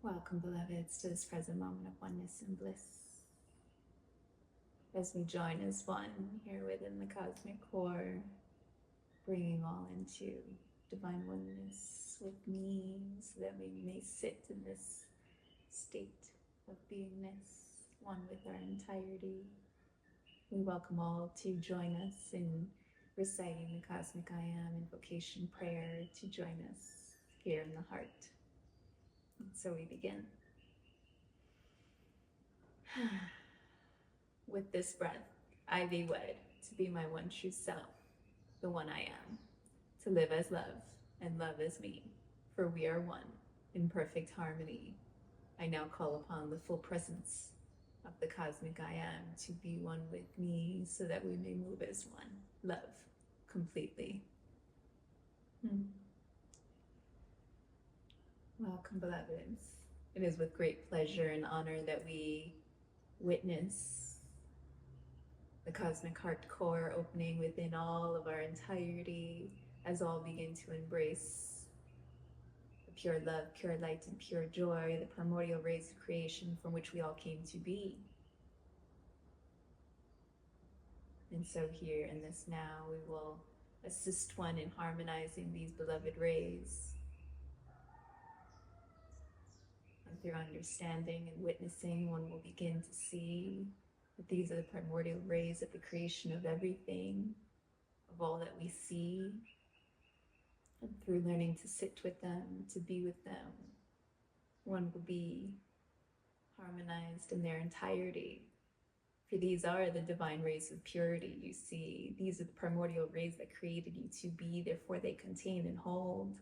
Welcome, beloveds, to this present moment of oneness and bliss. As we join as one here within the cosmic core, bringing all into divine oneness with me so that we may sit in this state of beingness, one with our entirety. We welcome all to join us in reciting the Cosmic I Am invocation prayer to join us here in the heart. And so we begin. With this breath, I be wed to be my one true self, the one I am, to live as love and love as me, for we are one in perfect harmony. I now call upon the full presence of the cosmic I am to be one with me so that we may move as one, love completely. Welcome, beloveds. It is with great pleasure and honor that we witness the cosmic heart core opening within all of our entirety as all begin to embrace the pure love, pure light, and pure joy, the primordial rays of creation from which we all came to be. And so here in this now, we will assist one in harmonizing these beloved rays. And through understanding and witnessing, one will begin to see that these are the primordial rays of the creation of everything, of all that we see. And through learning to sit with them, to be with them, one will be harmonized in their entirety. For these are the divine rays of purity, you see. These are the primordial rays that created you to be, therefore they contain and hold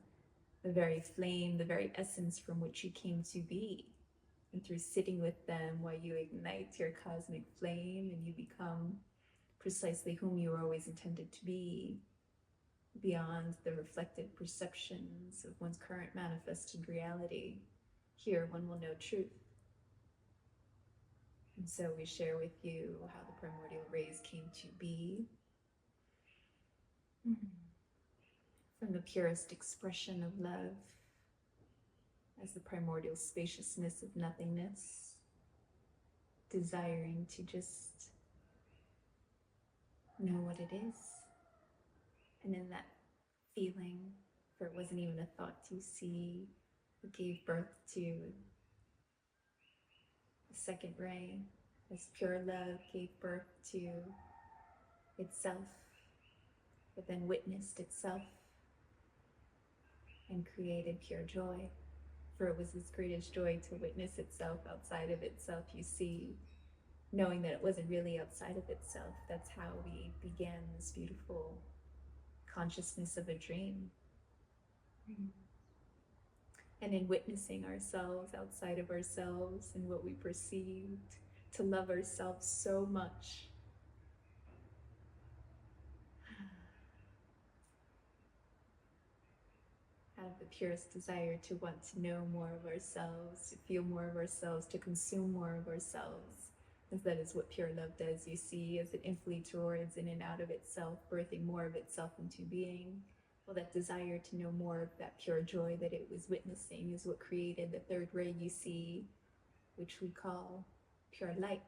the very flame, the very essence from which you came to be. And through sitting with them while you ignite your cosmic flame and you become precisely whom you were always intended to be, beyond the reflected perceptions of one's current manifested reality, here one will know truth. And so we share with you how the primordial rays came to be. From the purest expression of love, as the primordial spaciousness of nothingness, desiring to just know what it is. And in that feeling, for it wasn't even a thought to see, it gave birth to the second ray, as pure love gave birth to itself, but then witnessed itself and created pure joy. For it was its greatest joy to witness itself outside of itself, you see, knowing that it wasn't really outside of itself. That's how we began this beautiful consciousness of a dream. And in witnessing ourselves outside of ourselves and what we perceived, to love ourselves so much. Out of the purest desire to want to know more of ourselves, to feel more of ourselves, to consume more of ourselves. As that is what pure love does, you see, as it infiltrates in and out of itself, birthing more of itself into being. Well, that desire to know more of that pure joy that it was witnessing is what created the third ray you see, which we call pure light.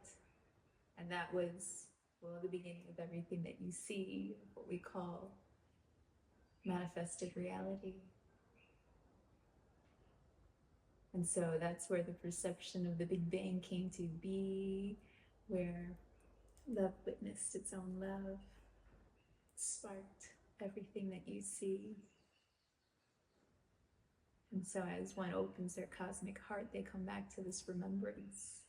And that was, well, the beginning of everything that you see, what we call manifested reality. And so that's where the perception of the Big Bang came to be, where love witnessed its own love, sparked everything that you see. And so as one opens their cosmic heart, they come back to this remembrance.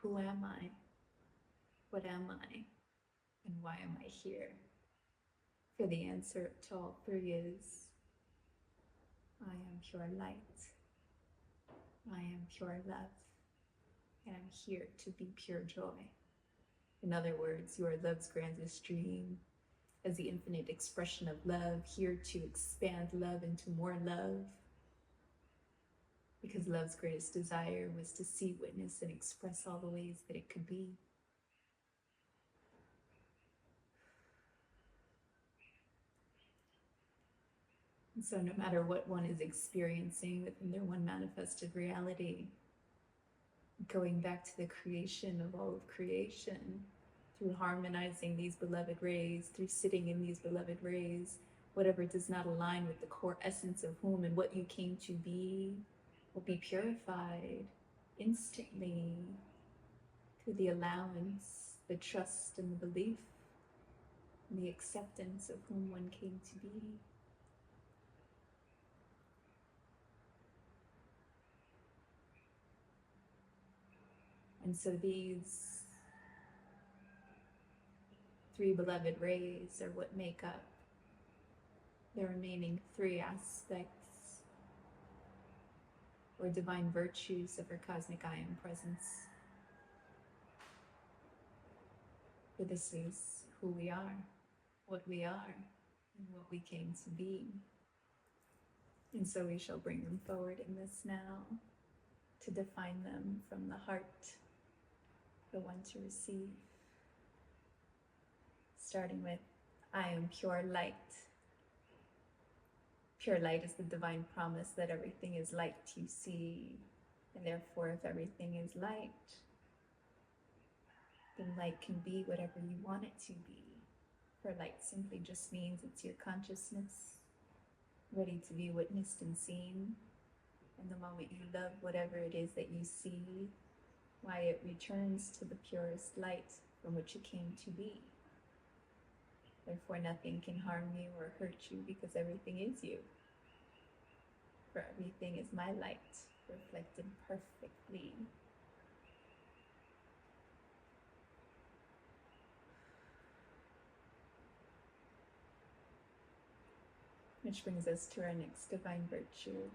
Who am I? What am I? And why am I here? For the answer to all three is, I am pure light. I am pure love. And I'm here to be pure joy. In other words, you are love's grandest dream, as the infinite expression of love, here to expand love into more love. Because love's greatest desire was to see, witness, and express all the ways that it could be. And so no matter what one is experiencing within their one manifested reality, going back to the creation of all of creation, through harmonizing these beloved rays, through sitting in these beloved rays, whatever does not align with the core essence of whom and what you came to be will be purified instantly through the allowance, the trust, and the belief, and the acceptance of whom one came to be. And so these three beloved rays are what make up the remaining three aspects or divine virtues of our cosmic I Am presence. For this is who we are, what we are, and what we came to be. And so we shall bring them forward in this now to define them from the heart, the one to receive. Starting with, I am pure light. Pure light is the divine promise that everything is light you see, and therefore if everything is light, then light can be whatever you want it to be. For light simply just means it's your consciousness, ready to be witnessed and seen. And the moment you love whatever it is that you see, why it returns to the purest light from which it came to be. Therefore nothing can harm you or hurt you because everything is you. For everything is my light, reflected perfectly. Which brings us to our next divine virtue,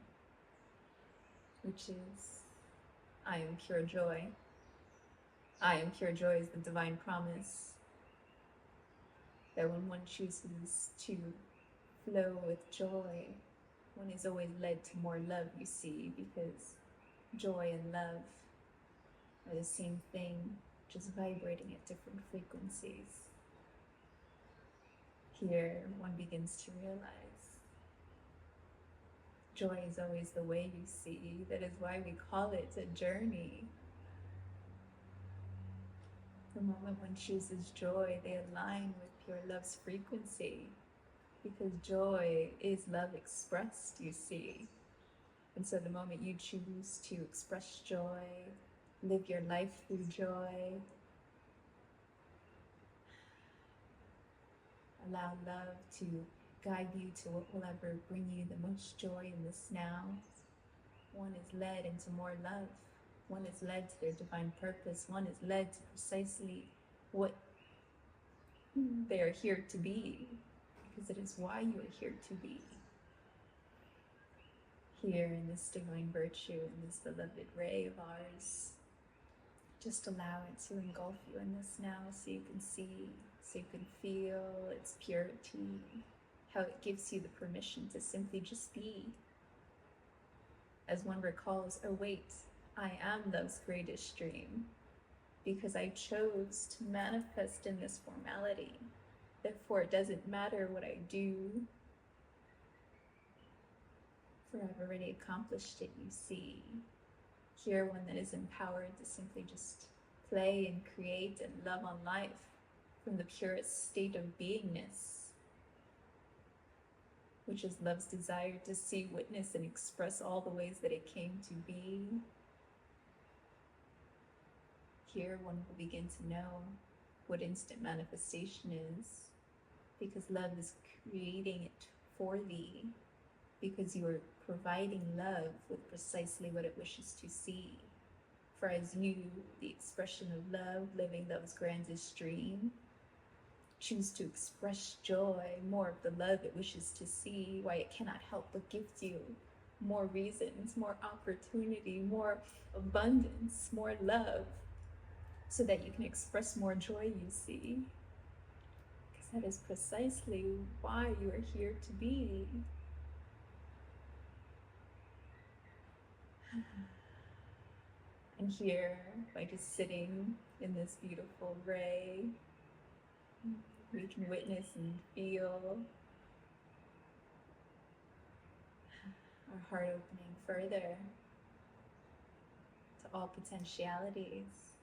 which is, I am pure joy. I am pure joy is the divine promise that when one chooses to flow with joy, one is always led to more love, you see, because joy and love are the same thing, just vibrating at different frequencies. Here, one begins to realize joy is always the way, you see. That is why we call it a journey. The moment one chooses joy, they align with pure love's frequency, because joy is love expressed, you see. And so the moment you choose to express joy, live your life through joy, allow love to guide you to what will ever bring you the most joy in this now, one is led into more love. One is led to their divine purpose. One is led to precisely what they are here to be, because it is why you are here to be. Here in this divine virtue, in this beloved ray of ours, just allow it to engulf you in this now so you can see, so you can feel its purity, how it gives you the permission to simply just be. As one recalls, oh wait, I am love's greatest dream, because I chose to manifest in this formality. Therefore, it doesn't matter what I do, for I've already accomplished it, you see. Here, one that is empowered to simply just play and create and love on life from the purest state of beingness, which is love's desire to see, witness, and express all the ways that it came to be. Here, one will begin to know what instant manifestation is, because love is creating it for thee, because you are providing love with precisely what it wishes to see. For as you, the expression of love, living love's grandest dream, choose to express joy, more of the love it wishes to see, why it cannot help but gift you more reasons, more opportunity, more abundance, more love, so that you can express more joy, you see. Because that is precisely why you are here to be. And here, by just sitting in this beautiful ray, we can witness and feel our heart opening further to all potentialities,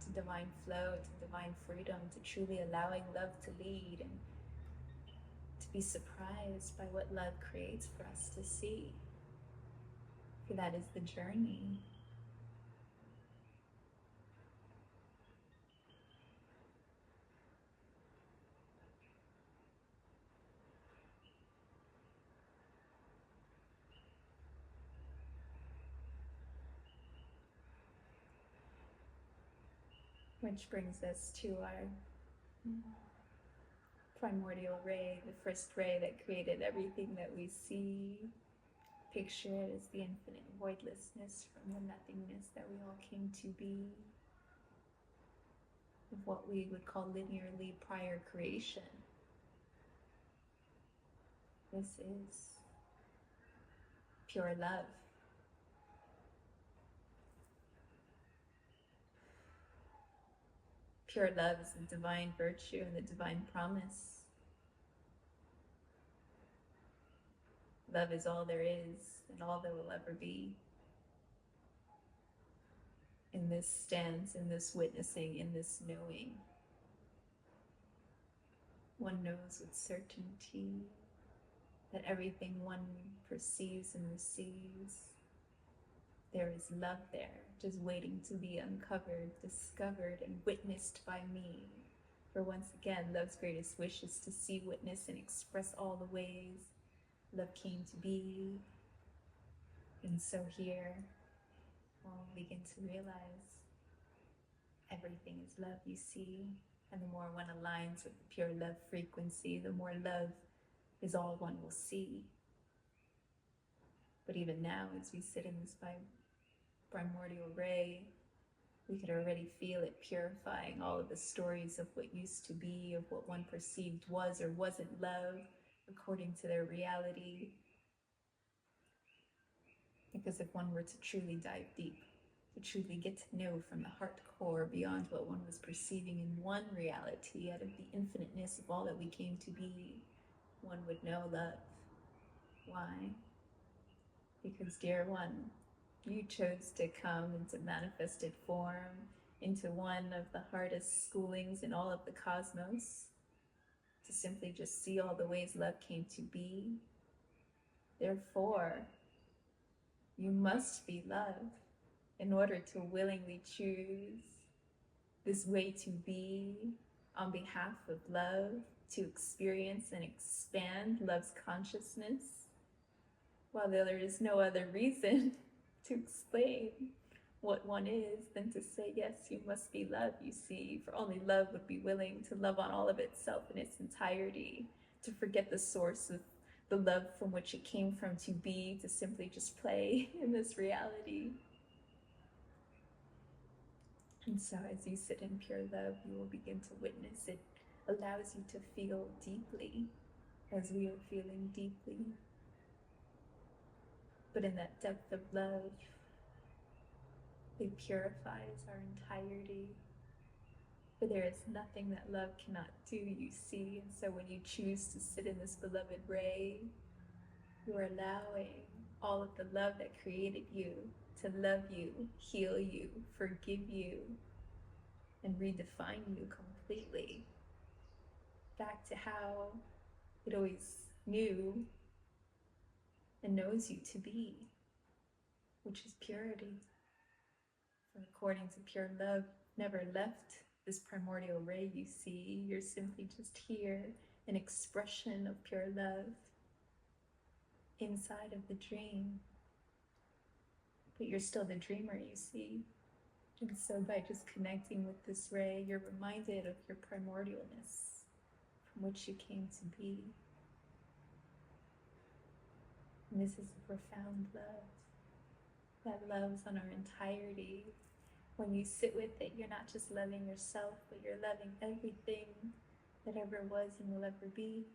to divine flow, to divine freedom, to truly allowing love to lead, and to be surprised by what love creates for us to see. For that is the journey. Which brings us to our primordial ray, the first ray that created everything that we see. Picture it as the infinite voidlessness from the nothingness that we all came to be, of what we would call linearly prior creation. This is pure love. Pure love is the divine virtue and the divine promise. Love is all there is and all there will ever be. In this stance, in this witnessing, in this knowing, one knows with certainty that everything one perceives and receives, there is love there, just waiting to be uncovered, discovered, and witnessed by me. For once again, love's greatest wish is to see, witness, and express all the ways love came to be. And so here, we'll begin to realize everything is love, you see. And the more one aligns with the pure love frequency, the more love is all one will see. But even now, as we sit in this primordial ray, we could already feel it purifying all of the stories of what used to be, of what one perceived was or wasn't love, according to their reality. Because if one were to truly dive deep, to truly get to know from the heart core beyond what one was perceiving in one reality, out of the infiniteness of all that we came to be, one would know love. Why? Because, dear one, you chose to come into manifested form, into one of the hardest schoolings in all of the cosmos, to simply just see all the ways love came to be. Therefore, you must be love in order to willingly choose this way to be on behalf of love, to experience and expand love's consciousness, while there is no other reason to explain what one is than to say, yes, you must be love, you see, for only love would be willing to love on all of itself in its entirety, to forget the source of the love from which it came from to be, to simply just play in this reality. And so as you sit in pure love, you will begin to witness. It allows you to feel deeply as we are feeling deeply. But in that depth of love, it purifies our entirety. For there is nothing that love cannot do, you see. And so when you choose to sit in this beloved ray, you are allowing all of the love that created you to love you, heal you, forgive you, and redefine you completely back to how it always knew and knows you to be, which is purity. For according to pure love, never left this primordial ray, you see. You're simply just here, an expression of pure love inside of the dream. But you're still the dreamer, you see. And so by just connecting with this ray, you're reminded of your primordialness from which you came to be. And this is a profound love that loves on our entirety. When you sit with it, you're not just loving yourself, but you're loving everything that ever was and will ever be.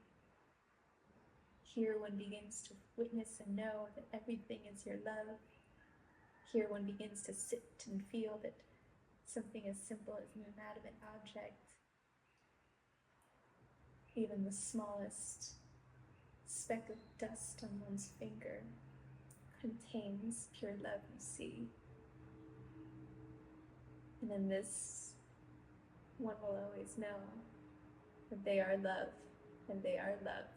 Here one begins to witness and know that everything is your love. Here one begins to sit and feel that something as simple as an inanimate object, even the smallest speck of dust on one's finger contains pure love, you see. And in this, one will always know that they are love and they are loved.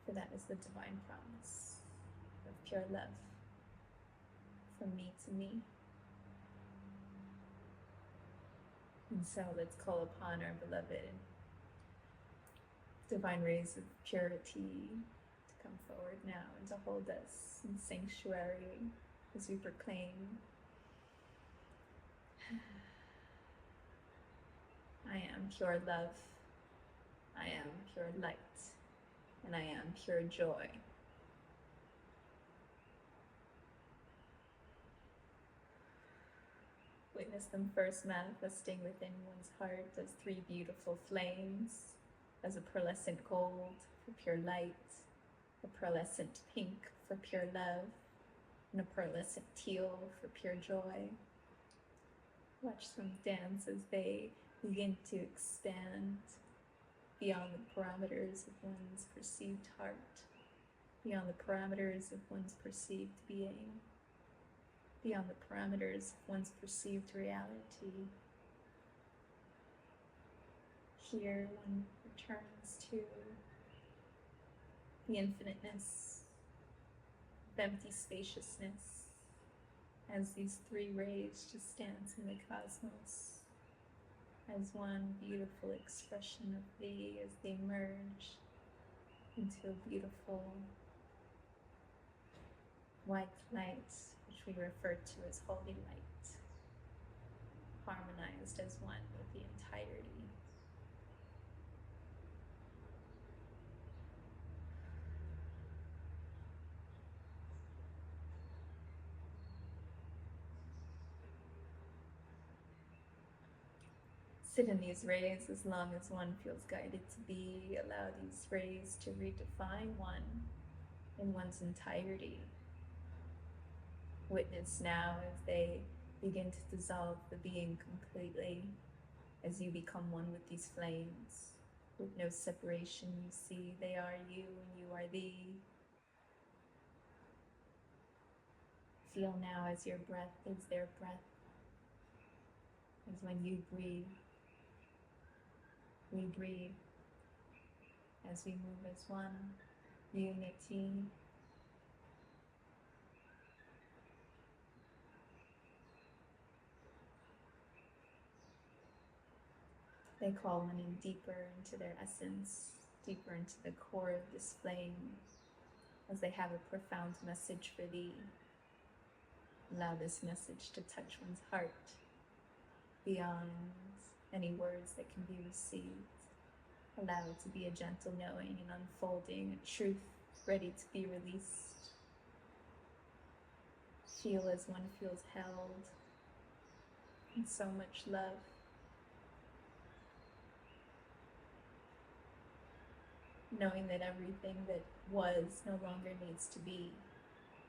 For that is the divine promise of pure love from me to me. And so let's call upon our beloved divine rays of purity to come forward now and to hold us in sanctuary as we proclaim, I am pure love, I am pure light, and I am pure joy. Witness them first manifesting within one's heart as three beautiful flames, as a pearlescent gold for pure light, a pearlescent pink for pure love, and a pearlescent teal for pure joy. Watch them dance as they begin to expand beyond the parameters of one's perceived heart, beyond the parameters of one's perceived being, beyond the parameters of one's perceived reality. Here one returns to the infiniteness of empty spaciousness as these three rays just dance in the cosmos as one beautiful expression of thee as they merge into a beautiful white light, which we refer to as holy light, harmonized as one with the entirety. Sit in these rays as long as one feels guided to be. Allow these rays to redefine one in one's entirety. Witness now as they begin to dissolve the being completely, as you become one with these flames. With no separation, you see they are you and you are thee. Feel now as your breath is their breath, as when you breathe, we breathe, as we move as one, unity. They call one in deeper into their essence, deeper into the core of this flame, as they have a profound message for thee. Allow this message to touch one's heart beyond any words that can be received. Allow it to be a gentle knowing and unfolding, a truth ready to be released. Feel as one feels held in so much love. Knowing that everything that was no longer needs to be.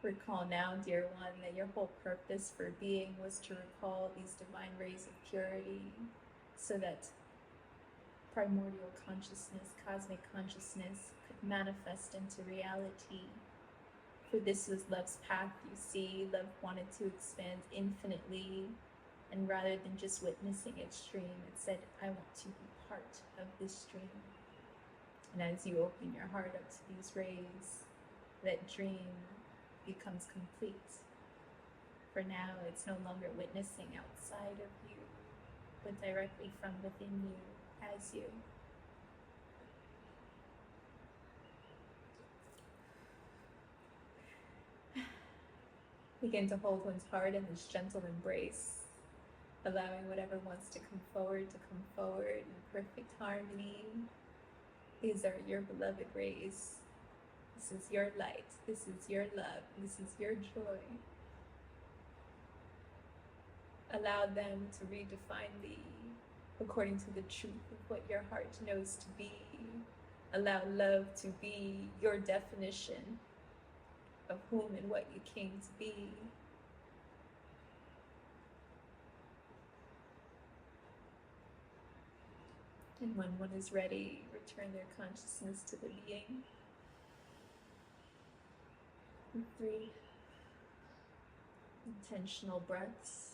Recall now, dear one, that your whole purpose for being was to recall these divine rays of purity so that primordial consciousness, cosmic consciousness could manifest into reality. For this was love's path, you see. Love wanted to expand infinitely, and rather than just witnessing its stream, it said, I want to be part of this stream. And as you open your heart up to these rays, that dream becomes complete. For now, it's no longer witnessing outside of you, but directly from within you, as you. Begin to hold one's heart in this gentle embrace, allowing whatever wants to come forward in perfect harmony. These are your beloved rays. This is your light. This is your love. This is your joy. Allow them to redefine thee according to the truth of what your heart knows to be. Allow love to be your definition of whom and what you came to be. And when one is ready, return their consciousness to the being. And 3 intentional breaths.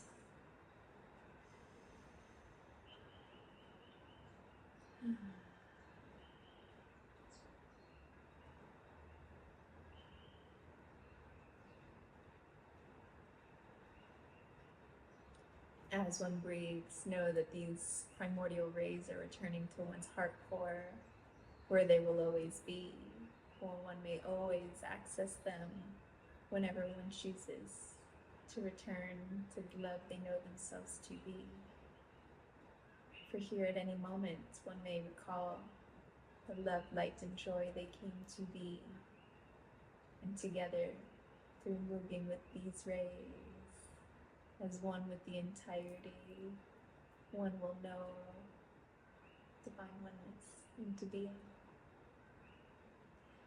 As one breathes, know that these primordial rays are returning to one's heart core, where they will always be, or one may always access them whenever one chooses to return to the love they know themselves to be. For here at any moment, one may recall the love, light, and joy they came to be, and together, through moving with these rays, as one with the entirety, one will know divine oneness into being.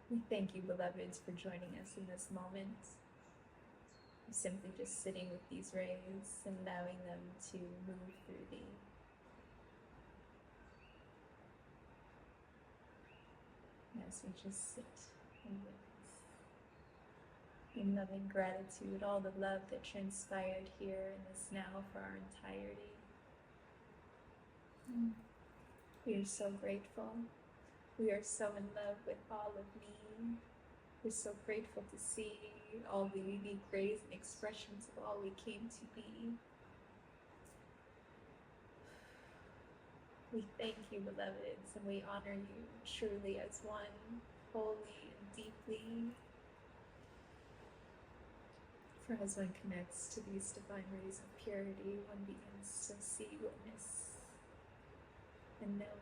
We thank you, beloveds, for joining us in this moment. We're simply just sitting with these rays and allowing them to move through thee. As we just sit and witness in loving gratitude, all the love that transpired here in this now for our entirety. We are so grateful. We are so in love with all of me. We're so grateful to see all the unique rays and expressions of all we came to be. We thank you, beloveds, and we honor you truly as one, wholly and deeply. For as one connects to these divine rays of purity, one begins to see, witness, and know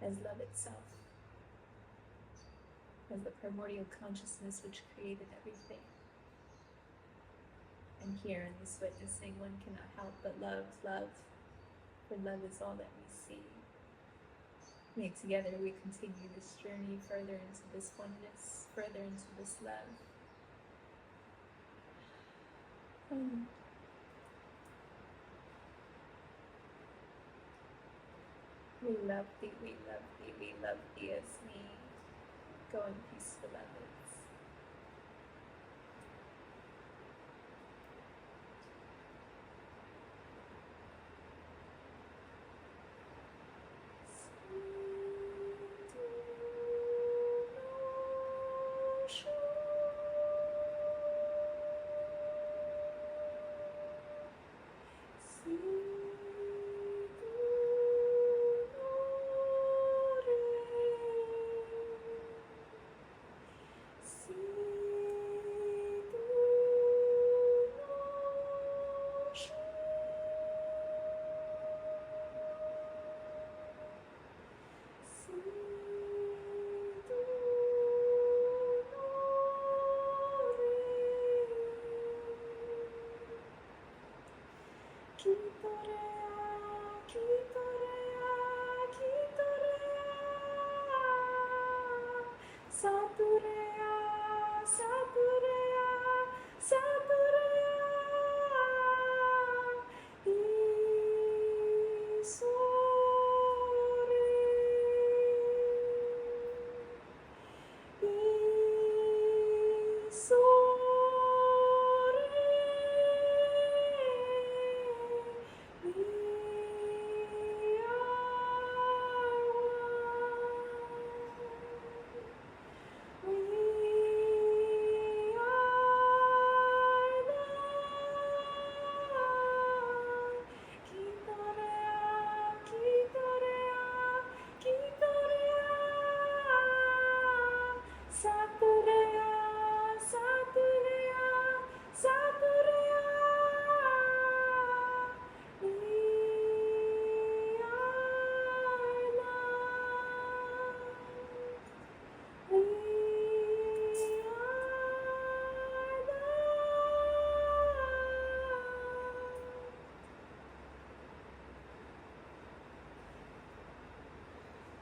as love itself, as the primordial consciousness which created everything. And here in this witnessing, one cannot help but love, for love is all that we see. May together we continue this journey further into this oneness, further into this love. We love thee, we love thee, we love thee as we go in peace, beloveds. So